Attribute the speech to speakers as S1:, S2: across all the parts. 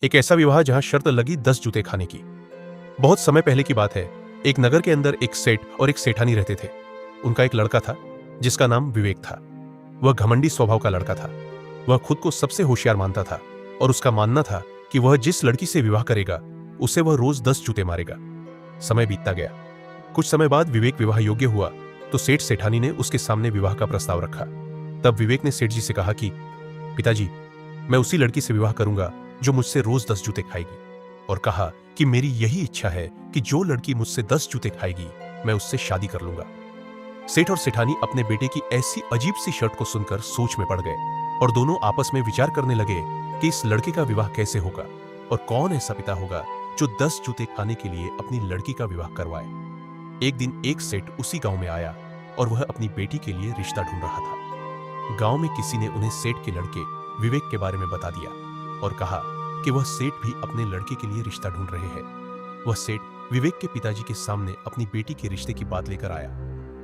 S1: एक ऐसा विवाह जहां शर्त लगी 10 जूते खाने की। बहुत समय पहले की बात है। एक नगर के अंदर एक सेठ और एक सेठानी रहते थे। उनका एक लड़का था जिसका नाम विवेक था। वह घमंडी स्वभाव का लड़का था। वह खुद को सबसे होशियार मानता था और उसका मानना था कि वह जिस लड़की से विवाह करेगा उसे वह रोज 10 जूते मारेगा। समय बीतता गया। कुछ समय बाद विवेक विवाह योग्य हुआ तो सेठ सेठानी ने उसके सामने विवाह का प्रस्ताव रखा। तब विवेक ने सेठ जी से कहा कि पिताजी, मैं उसी लड़की से विवाह करूंगा जो मुझसे रोज 10 जूते खाएगी, और कहा कि मेरी यही इच्छा है कि जो लड़की मुझसे 10 जूते खाएगी मैं उससे शादी कर लूंगा। सेठ और सेठानी अपने बेटे की ऐसी अजीब सी शर्त को सुनकर सोच में पड़ गए और दोनों आपस में विचार करने लगे कि इस लड़के का विवाह कैसे होगा और कौन ऐसा पिता होगा जो 10 जूते खाने के लिए अपनी लड़की का विवाह करवाए। एक दिन एक सेठ उसी गांव में आया और वह अपनी बेटी के लिए रिश्ता ढूंढ रहा था। गांव में किसी ने उन्हें सेठ के लड़के विवेक के बारे में बता दिया और कहा कि वह सेठ भी अपने लड़के के लिए रिश्ता ढूंढ रहे हैं। वह सेठ विवेक के पिताजी के सामने अपनी बेटी के रिश्ते की बात लेकर आया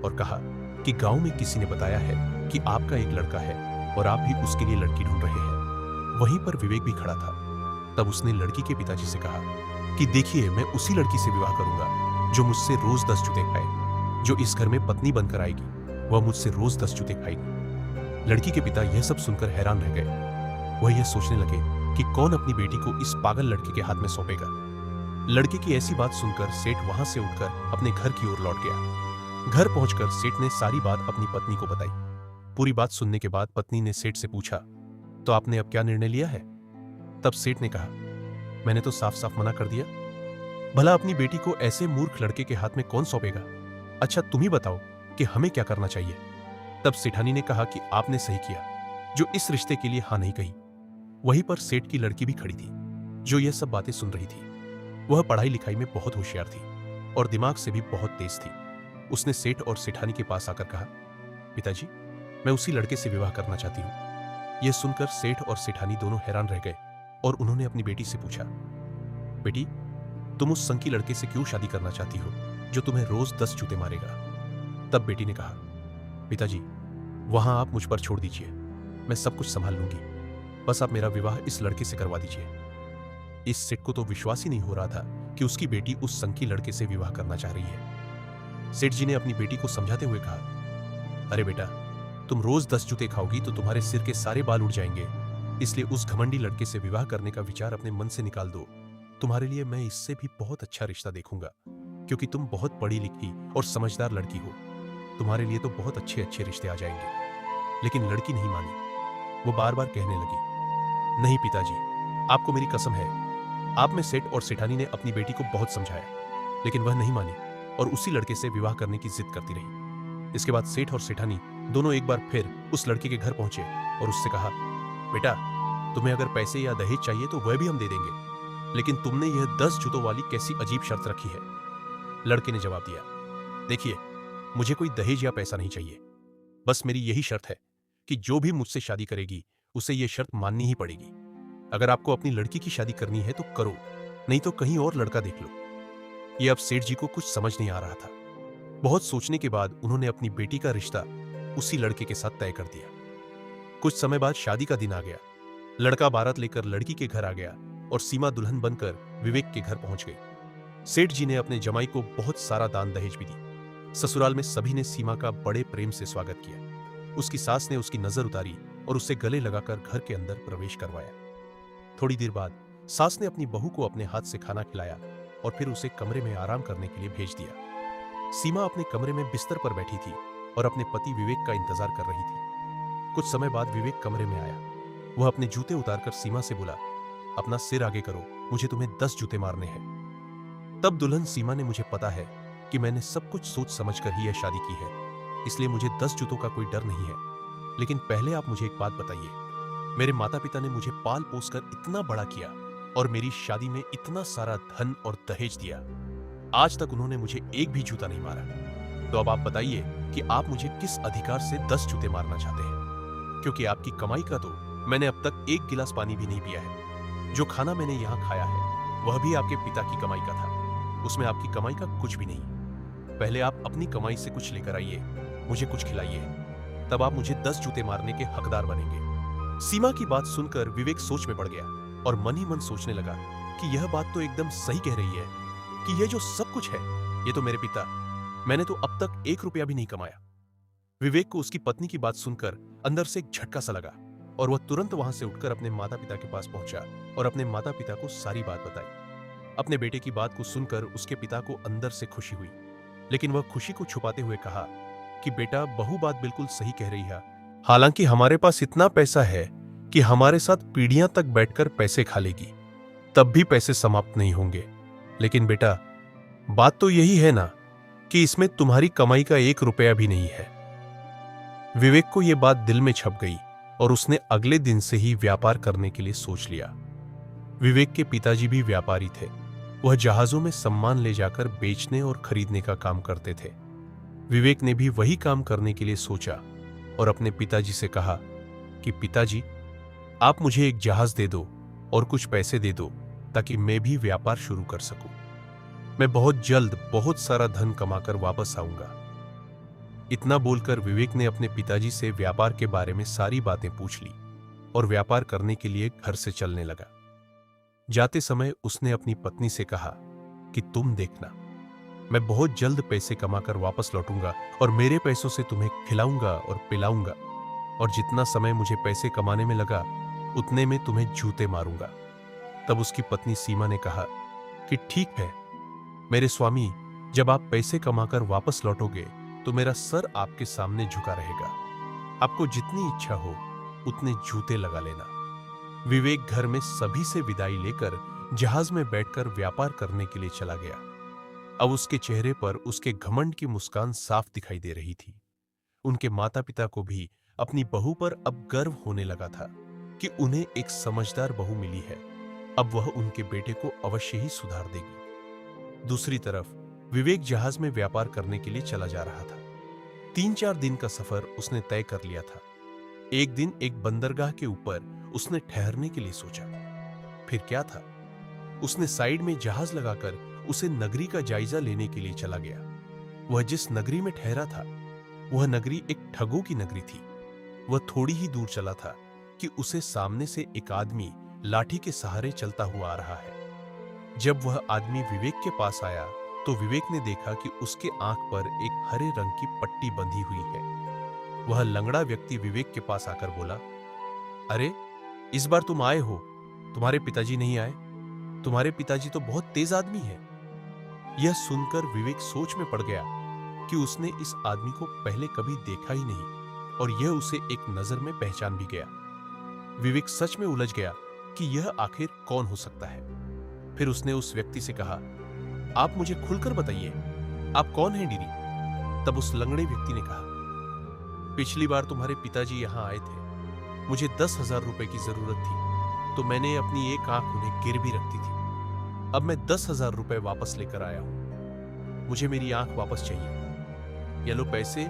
S1: और कहा कि गांव में किसी ने बताया है कि आपका एक लड़का है और आप भी उसके लिए लड़की ढूंढ रहे हैं। वहीं पर विवेक भी खड़ा था। तब उसने लड़की के पिताजी से कहा कि देखिए, मैं उसी लड़की से विवाह करूंगा जो मुझसे रोज 10 जूते खाए। जो इस घर में पत्नी बनकर आएगी वह मुझसे रोज 10 जूते खाएगी। लड़की के पिता यह सब सुनकर हैरान रह गए। वह यह सोचने लगे कि कौन अपनी बेटी को इस पागल लड़के के हाथ में सौंपेगा। लड़के की ऐसी बात सुनकर सेठ वहां से उठकर अपने घर की ओर लौट गया। घर पहुंचकर सेठ ने सारी बात अपनी पत्नी को बताई। पूरी बात सुनने के बाद पत्नी ने सेठ से पूछा, तो आपने अब क्या निर्णय लिया है? तब सेठ ने कहा, मैंने तो साफ साफ मना कर दिया। भला अपनी बेटी को ऐसे मूर्ख लड़के के हाथ में कौन सौंपेगा? अच्छा, तुम ही बताओ कि हमें क्या करना चाहिए। तब सेठानी ने कहा कि आपने सही किया जो इस रिश्ते के लिए हाँ नहीं कही। वहीं पर सेठ की लड़की भी खड़ी थी जो यह सब बातें सुन रही थी। वह पढ़ाई लिखाई में बहुत होशियार थी और दिमाग से भी बहुत तेज थी। उसने सेठ और सेठानी के पास आकर कहा, पिताजी, मैं उसी लड़के से विवाह करना चाहती हूँ। यह सुनकर सेठ और सेठानी दोनों हैरान रह गए और उन्होंने अपनी बेटी से पूछा, बेटी, तुम उस संकी लड़के से क्यों शादी करना चाहती हो जो तुम्हें रोज 10 जूते मारेगा? तब बेटी ने कहा, पिताजी, वहां आप मुझ पर छोड़ दीजिए, मैं सब कुछ संभाल लूंगी। बस आप मेरा विवाह इस लड़के से करवा दीजिए। इस सेठ को तो विश्वास ही नहीं हो रहा था कि उसकी बेटी उस संकी लड़के से विवाह करना चाह रही है। सेठ जी ने अपनी बेटी को समझाते हुए कहा, अरे बेटा, तुम रोज 10 जूते खाओगी तो तुम्हारे सिर के सारे बाल उड़ जाएंगे, इसलिए उस घमंडी लड़के से विवाह करने का विचार अपने मन से निकाल दो। तुम्हारे लिए मैं इससे भी बहुत अच्छा रिश्ता देखूंगा, क्योंकि तुम बहुत पढ़ी लिखी और समझदार लड़की हो। तुम्हारे लिए तो बहुत अच्छे अच्छे रिश्ते आ जाएंगे। लेकिन लड़की नहीं मानी। वो बार बार कहने लगी, नहीं पिताजी, आपको मेरी कसम है। आप में सेठ और सेठानी ने अपनी बेटी को बहुत समझाया, लेकिन वह नहीं मानी और उसी लड़के से विवाह करने की जिद करती रही। इसके बाद सेठ और सेठानी दोनों एक बार फिर उस लड़के के घर पहुंचे और उससे कहा, बेटा, तुम्हें अगर पैसे या दहेज चाहिए तो वह भी हम दे देंगे, लेकिन तुमने यह 10 जूतों वाली कैसी अजीब शर्त रखी है? लड़के ने जवाब दिया, देखिए, मुझे कोई दहेज या पैसा नहीं चाहिए। बस मेरी यही शर्त है कि जो भी मुझसे शादी करेगी उसे यह शर्त माननी ही पड़ेगी। अगर आपको अपनी लड़की की शादी करनी है तो करो, नहीं तो कहीं और लड़का देख लो। यह अब सेठ जी को कुछ समझ नहीं आ रहा था। बहुत सोचने के बाद उन्होंने अपनी बेटी का रिश्ता उसी लड़के के साथ तय कर दिया। कुछ समय बाद शादी का दिन आ गया। लड़का बारात लेकर लड़की के घर आ गया और सीमा दुल्हन बनकर विवेक के घर पहुंच गई। सेठ जी ने अपने जमाई को बहुत सारा दान दहेज भी दी। ससुराल में सभी ने सीमा का बड़े प्रेम से स्वागत किया। उसकी सास ने उसकी नजर उतारी और उसे गले लगाकर घर के अंदर प्रवेश करवाया। थोड़ी देर बाद सास ने अपनी बहू को अपने हाथ से खाना खिलाया और फिर उसे कमरे में आराम करने के लिए भेज दिया। सीमा अपने कमरे में बिस्तर पर बैठी थी और अपने पति विवेक का इंतजार कर रही थी। कुछ समय बाद विवेक कमरे में आया। वह अपने जूते उतारकर सीमा से बोला, अपना सिर आगे करो, मुझे तुम्हें 10 जूते मारने हैं। तब दुल्हन सीमा ने, मुझे पता है कि मैंने सब कुछ सोच समझकर ही यह शादी की है, इसलिए मुझे 10 जूतों का कोई डर नहीं है। लेकिन पहले आप मुझे एक बात बताइए, मेरे माता पिता ने मुझे पाल पोस कर इतना बड़ा किया और मेरी शादी में इतना सारा धन और दहेज दिया, आज तक उन्होंने मुझे एक भी जूता नहीं मारा। तो अब आप बताइए कि आप मुझे किस अधिकार से 10 जूते मारना चाहते हैं? क्योंकि आपकी कमाई का तो मैंने अब तक एक गिलास पानी भी नहीं पिया है। जो खाना मैंने यहाँ खाया है वह भी आपके पिता की कमाई का था, उसमें आपकी कमाई का कुछ भी नहीं। पहले आप अपनी कमाई से कुछ लेकर आइए, मुझे कुछ खिलाइए, तब आप मुझे 10 जूते मारने के हकदार बनेंगे। सीमा की बात सुनकर विवेक सोच में पड़ गया। और मन ही मन सोचने लगा कि यह बात तो एकदम सही कह रही है कि यह जो सब कुछ है ये तो मेरे पिता, मैंने तो अब तक 1 रुपया भी नहीं कमाया। विवेक को उसकी पत्नी की बात सुनकर अंदर से एक झटका सा लगा और वह तुरंत वहां से उठकर अपने माता पिता के पास पहुंचा और अपने माता पिता को सारी बात बताई। अपने बेटे की बात को सुनकर उसके पिता को अंदर से खुशी हुई, लेकिन वह खुशी को छुपाते हुए कहा कि बेटा, बहू बात बिल्कुल सही कह रही है। हालांकि हमारे पास इतना पैसा है कि हमारे साथ पीढ़ियां तक बैठकर पैसे खा लेगी, तब भी पैसे समाप्त नहीं होंगे। लेकिन बेटा, बात तो यही है ना कि इसमें तुम्हारी कमाई का 1 रुपया भी नहीं है। विवेक को यह बात दिल में छप गई और उसने अगले दिन से ही व्यापार करने के लिए सोच लिया। विवेक के पिताजी भी व्यापारी थे। वह जहाजों में सामान ले जाकर बेचने और खरीदने का काम करते थे। विवेक ने भी वही काम करने के लिए सोचा और अपने पिताजी से कहा कि पिताजी, आप मुझे एक जहाज दे दो और कुछ पैसे दे दो ताकि मैं भी व्यापार शुरू कर सकूं। मैं बहुत जल्द बहुत सारा धन कमाकर वापस आऊंगा। इतना बोलकर विवेक ने अपने पिताजी से व्यापार के बारे में सारी बातें पूछ ली और व्यापार करने के लिए घर से चलने लगा। जाते समय उसने अपनी पत्नी से कहा कि तुम देखना, मैं बहुत जल्द पैसे कमाकर वापस लौटूंगा और मेरे पैसों से तुम्हें खिलाऊंगा और पिलाऊंगा, और जितना समय मुझे पैसे कमाने में लगा उतने में तुम्हें जूते मारूंगा। तब उसकी पत्नी सीमा ने कहा कि ठीक है मेरे स्वामी, जब आप पैसे कमाकर वापस लौटोगे तो मेरा सर आपके सामने झुका रहेगा। आपको जितनी इच्छा हो उतने जूते लगा लेना। विवेक घर में सभी से विदाई लेकर जहाज में बैठकर व्यापार करने के लिए चला गया। अब उसके चेहरे पर उसके घमंड की मुस्कान साफ दिखाई दे रही थी। उनके माता पिता को भी अपनी बहू पर अब गर्व होने लगा था कि उन्हें एक समझदार बहू मिली है। अब वह उनके बेटे को अवश्य ही सुधार देगी। दूसरी तरफ विवेक जहाज में व्यापार करने के लिए चला जा रहा था। 3-4 दिन का सफर उसने तय कर लिया था। एक दिन एक बंदरगाह के ऊपर उसने ठहरने के लिए सोचा। फिर क्या था, उसने साइड में जहाज लगाकर उसे नगरी का जायजा लेने के लिए चला गया। वह जिस नगरी में ठहरा था वह नगरी एक ठगों की नगरी थी। वह थोड़ी ही दूर चला था कि उसे सामने से एक आदमी लाठी के सहारे चलता हुआ आ रहा है। जब वह आदमी विवेक के पास आया तो विवेक ने देखा कि उसके आंख पर एक हरे रंग की पट्टी बंधी हुई है। वह लंगड़ा व्यक्ति विवेक के पास आकर बोला, अरे, इस बार तुम आए हो, तुम्हारे पिताजी नहीं आए? तुम्हारे पिताजी तो बहुत तेज आदमी है। यह सुनकर विवेक सोच में पड़ गया कि उसने इस आदमी को पहले कभी देखा ही नहीं और यह उसे एक नजर में पहचान भी गया। विवेक सच में उलझ गया कि यह आखिर कौन हो सकता है। फिर उसने उस व्यक्ति से कहा, आप मुझे खुलकर बताइए, आप कौन हैं डीरी? तब उस लंगड़े व्यक्ति ने कहा, पिछली बार तुम्हारे पिताजी यहां आए थे, मुझे 10,000 रुपए की जरूरत थी तो मैंने अपनी एक आंख उन्हें गिरवी रखी थी। अब मैं 10,000 रुपए वापस लेकर आया हूं। मुझे मेरी आंख वापस चाहिए। ये लो पैसे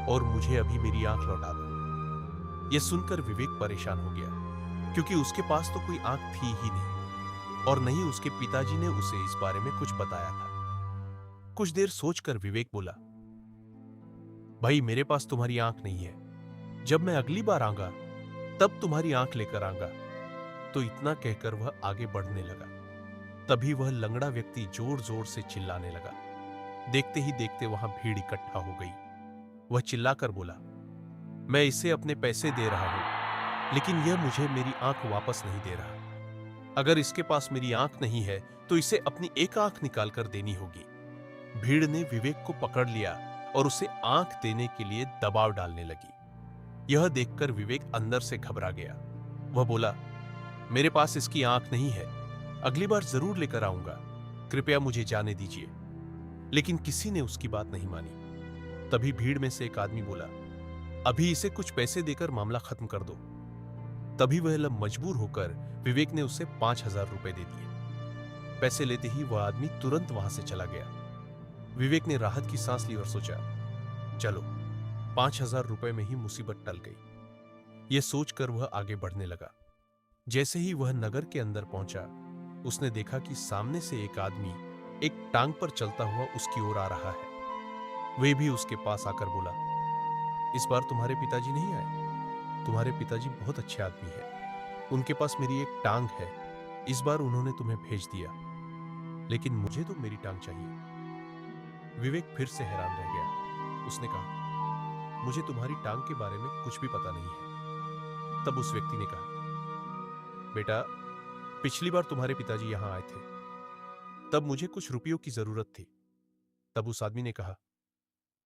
S1: और मुझे अभी मेरी आंख लौटा दो। यह सुनकर विवेक परेशान हो गया क्योंकि उसके पास तो कोई आंख थी ही नहीं और नहीं उसके पिताजी ने उसे इस बारे में कुछ बताया था। कुछ देर सोचकर विवेक बोला, भाई, मेरे पास तुम्हारी आंख नहीं है। जब मैं अगली बार आऊंगा तब तुम्हारी आंख लेकर आऊंगा। तो इतना कहकर वह आगे बढ़ने लगा। तभी वह लंगड़ा व्यक्ति जोर जोर से चिल्लाने लगा। देखते ही देखते वहां भीड़ इकट्ठा हो गई। वह चिल्लाकर बोला, मैं इसे अपने पैसे दे रहा हूं, लेकिन यह मुझे मेरी आंख वापस नहीं दे रहा। अगर इसके पास मेरी आंख नहीं है तो इसे अपनी एक आंख निकालकर देनी होगी। भीड़ ने विवेक को पकड़ लिया और उसे आंख देने के लिए दबाव डालने लगी। यह देखकर विवेक अंदर से घबरा गया। वह बोला, मेरे पास इसकी आंख नहीं है, अगली बार जरूर लेकर आऊंगा, कृपया मुझे जाने दीजिए। लेकिन किसी ने उसकी बात नहीं मानी। तभी भीड़ में से एक आदमी बोला, अभी इसे कुछ पैसे देकर मामला खत्म कर दो। तभी वह मजबूर होकर विवेक ने उसे 5,000 रुपए दे दिए। पैसे लेते ही वह आदमी तुरंत वहां से चला गया। विवेक ने राहत की सांस ली और सोचा, चलो 5,000 रुपए में ही मुसीबत टल गई। यह सोचकर वह आगे बढ़ने लगा। जैसे ही वह नगर के अंदर पहुंचा, उसने देखा कि सामने से एक आदमी एक टांग पर चलता हुआ उसकी ओर आ रहा है। वह भी उसके पास आकर बोला, इस बार तुम्हारे पिताजी नहीं आए? तुम्हारे पिताजी बहुत अच्छे आदमी हैं। उनके पास मेरी एक टांग है, इस बार उन्होंने तुम्हें भेज दिया, लेकिन मुझे तो मेरी टांग चाहिए। विवेक फिर से हैरान रह गया। उसने कहा, मुझे तुम्हारी टांग के बारे में कुछ भी पता नहीं है। तब उस व्यक्ति ने कहा, बेटा, पिछली बार तुम्हारे पिताजी यहां आए थे, तब मुझे कुछ रुपयों की जरूरत थी। तब उस आदमी ने कहा,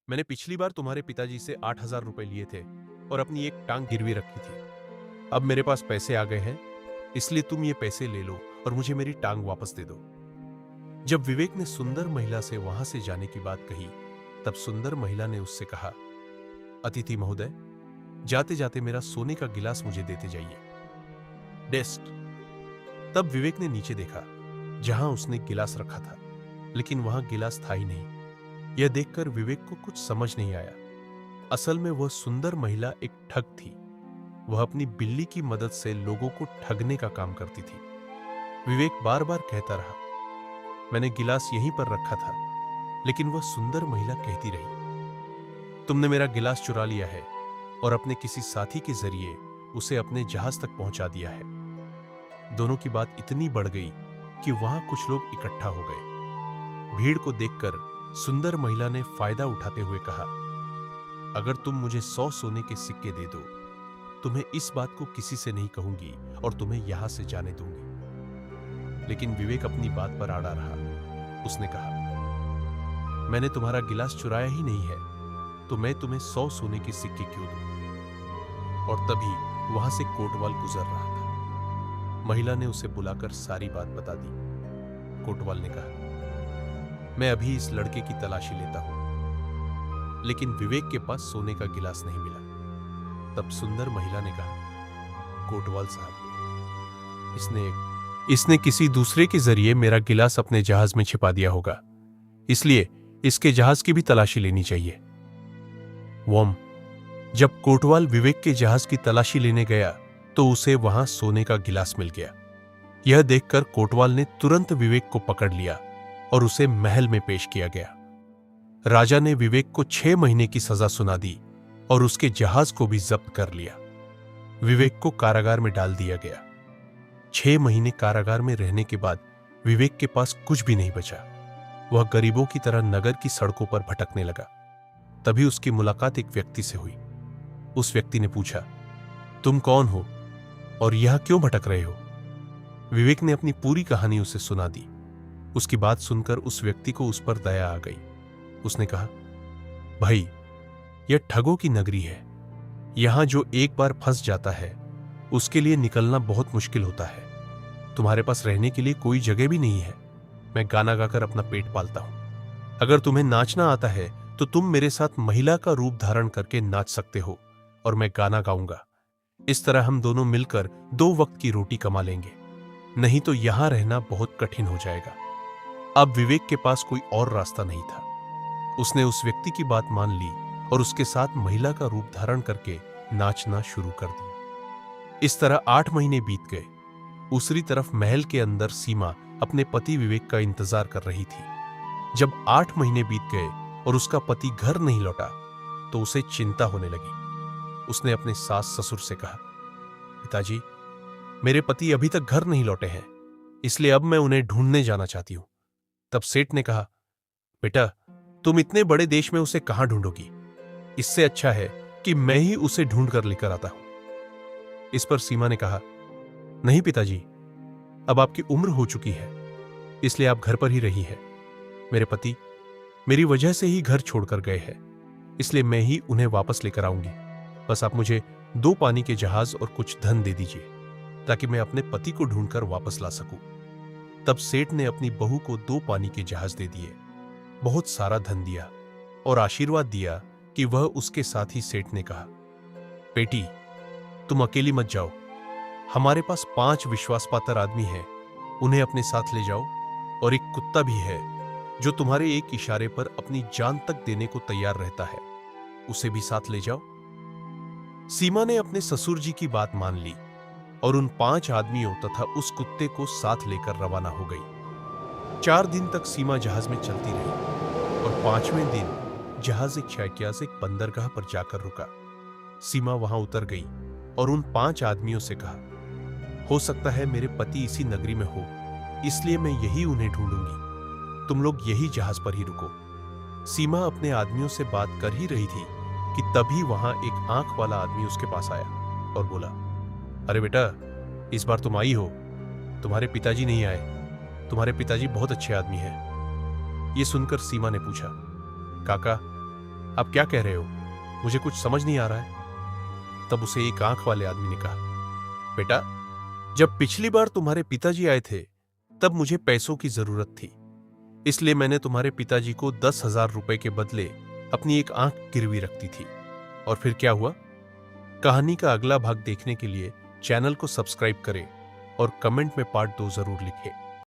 S1: मैंने पिछली बार तुम्हारे पिताजी से 8,000 रुपए लिए थे और अपनी एक टांग गिरवी रखी थी। अब मेरे पास पैसे आ गए हैं, इसलिए तुम ये पैसे ले लो और मुझे मेरी टांग वापस दे दो। जब विवेक ने सुंदर महिला से वहां से जाने की बात कही, तब सुंदर महिला ने उससे कहा, अतिथि महोदय, जाते जाते मेरा सोने का गिलास मुझे देते जाइए। डेस्ट। तब विवेक ने नीचे देखा, जहां उसने गिलास रखा था, लेकिन वहां गिलास था ही नहीं। यह देखकर विवेक को कुछ समझ नहीं आया। असल में वह सुंदर महिला एक ठग थी। वह अपनी बिल्ली की मदद से लोगों को ठगने का काम करती थी। विवेक बार बार कहता रहा, मैंने गिलास यहीं पर रखा था, लेकिन वह सुंदर महिला कहती रही, तुमने मेरा गिलास चुरा लिया है और अपने किसी साथी के जरिए उसे अपने जहाज तक पहुंचा दिया है। दोनों की बात इतनी बढ़ गई कि वहां कुछ लोग इकट्ठा हो गए। भीड़ को देखकर सुंदर महिला ने फायदा उठाते हुए कहा, अगर तुम मुझे 100 सोने के सिक्के दे दो, तुम्हें इस बात को किसी से नहीं कहूंगी और तुम्हें यहां से जाने दूंगी। लेकिन विवेक अपनी बात पर अड़ा रहा। उसने कहा, मैंने तुम्हारा गिलास चुराया ही नहीं है, तो मैं तुम्हें 100 सोने के सिक्के क्यों दूं? और तभी वहां से कोटवाल गुजर रहा था। महिला ने उसे बुलाकर सारी बात बता दी। कोटवाल ने कहा, मैं अभी इस लड़के की तलाशी लेता हूं। लेकिन विवेक के पास सोने का गिलास नहीं मिला। तब सुंदर महिला ने कहा, कोटवाल साहब, इसने किसी दूसरे के जरिए मेरा गिलास अपने जहाज में छिपा दिया होगा, इसलिए इसके जहाज की भी तलाशी लेनी चाहिए। वॉम। जब कोटवाल विवेक के जहाज की तलाशी लेने गया, तो उसे वहां सोने का गिलास मिल गया। यह देखकर कोटवाल ने तुरंत विवेक को पकड़ लिया और उसे महल में पेश किया गया। राजा ने विवेक को 6 महीने की सजा सुना दी और उसके जहाज को भी जब्त कर लिया। विवेक को कारागार में डाल दिया गया। 6 महीने कारागार में रहने के बाद विवेक के पास कुछ भी नहीं बचा। वह गरीबों की तरह नगर की सड़कों पर भटकने लगा। तभी उसकी मुलाकात एक व्यक्ति से हुई। उस व्यक्ति ने पूछा, तुम कौन हो और यहां क्यों भटक रहे हो? विवेक ने अपनी पूरी कहानी उसे सुना दी। उसकी बात सुनकर उस व्यक्ति को उस पर दया आ गई। उसने कहा, भाई, यह ठगों की नगरी है। यहां जो एक बार फंस जाता है, उसके लिए निकलना बहुत मुश्किल होता है। तुम्हारे पास रहने के लिए कोई जगह भी नहीं है। मैं गाना गाकर अपना पेट पालता हूं। अगर तुम्हें नाचना आता है तो तुम मेरे साथ महिला का रूप धारण करके नाच सकते हो और मैं गाना गाऊंगा। इस तरह हम दोनों मिलकर 2 वक्त की रोटी कमा लेंगे। नहीं तो यहां रहना बहुत कठिन हो जाएगा। अब विवेक के पास कोई और रास्ता नहीं था। उसने उस व्यक्ति की बात मान ली और उसके साथ महिला का रूप धारण करके नाचना शुरू कर दिया। इस तरह 8 महीने बीत गए। दूसरी तरफ महल के अंदर सीमा अपने पति विवेक का इंतजार कर रही थी। जब 8 महीने बीत गए और उसका पति घर नहीं लौटा, तो उसे चिंता होने लगी। उसने अपने सास ससुर से कहा, पिताजी, मेरे पति अभी तक घर नहीं लौटे हैं, इसलिए अब मैं उन्हें ढूंढने जाना चाहती हूं। तब सेठ ने कहा, बेटा, तुम इतने बड़े देश में उसे कहां ढूंढोगी? इससे अच्छा है कि मैं ही उसे ढूंढ कर लेकर आता हूं। इस पर सीमा ने कहा, नहीं पिताजी, अब आपकी उम्र हो चुकी है, इसलिए आप घर पर ही रही है। मेरे पति मेरी वजह से ही घर छोड़कर गए हैं, इसलिए मैं ही उन्हें वापस लेकर आऊंगी। बस आप मुझे 2 पानी के जहाज और कुछ धन दे दीजिए, ताकि मैं अपने पति को ढूंढकर वापस ला सकूं। तब सेठ ने अपनी बहू को 2 पानी के जहाज दे दिए, बहुत सारा धन दिया और आशीर्वाद दिया कि वह उसके साथ ही सेठ ने कहा, बेटी, तुम अकेली मत जाओ। हमारे पास 5 विश्वासपात्र आदमी हैं, उन्हें अपने साथ ले जाओ। और एक कुत्ता भी है जो तुम्हारे एक इशारे पर अपनी जान तक देने को तैयार रहता है, उसे भी साथ ले जाओ। सीमा ने अपने ससुर जी की बात मान ली और उन 5 आदमियों तथा उस कुत्ते को साथ लेकर रवाना हो गई। 4 दिन तक सीमा जहाज में चलती रही और 5वें दिन जहाज एक ऐतिहासिक बंदरगाह पर जाकर रुका। सीमा वहां उतर गई और उन 5 आदमियों से कहा, हो सकता है मेरे पति इसी नगरी में हो, इसलिए मैं यही उन्हें ढूंढूंगी। तुम लोग यही जहाज पर ही रुको। सीमा अपने आदमियों से बात कर ही रही थी कि तभी वहां एक आंख वाला आदमी उसके पास आया और बोला, अरे बेटा, इस बार तुम आई हो। तुम्हारे पिताजी नहीं आए। तुम्हारे पिताजी बहुत अच्छे आदमी हैं। ये सुनकर सीमा ने पूछा, काका, आप क्या कह रहे हो? मुझे कुछ समझ नहीं आ रहा है। तब उसे एक आंख वाले आदमी ने कहा, बेटा, जब पिछली बार तुम्हारे पिताजी आए थे तब मुझे पैसों की जरूरत थी, इसलिए मैंने तुम्हारे पिताजी को 10,000 रुपए के बदले अपनी एक आंख गिरवी रखती थी। और फिर क्या हुआ? कहानी का अगला भाग देखने के लिए चैनल को सब्सक्राइब करें और कमेंट में पार्ट 2 जरूर लिखें।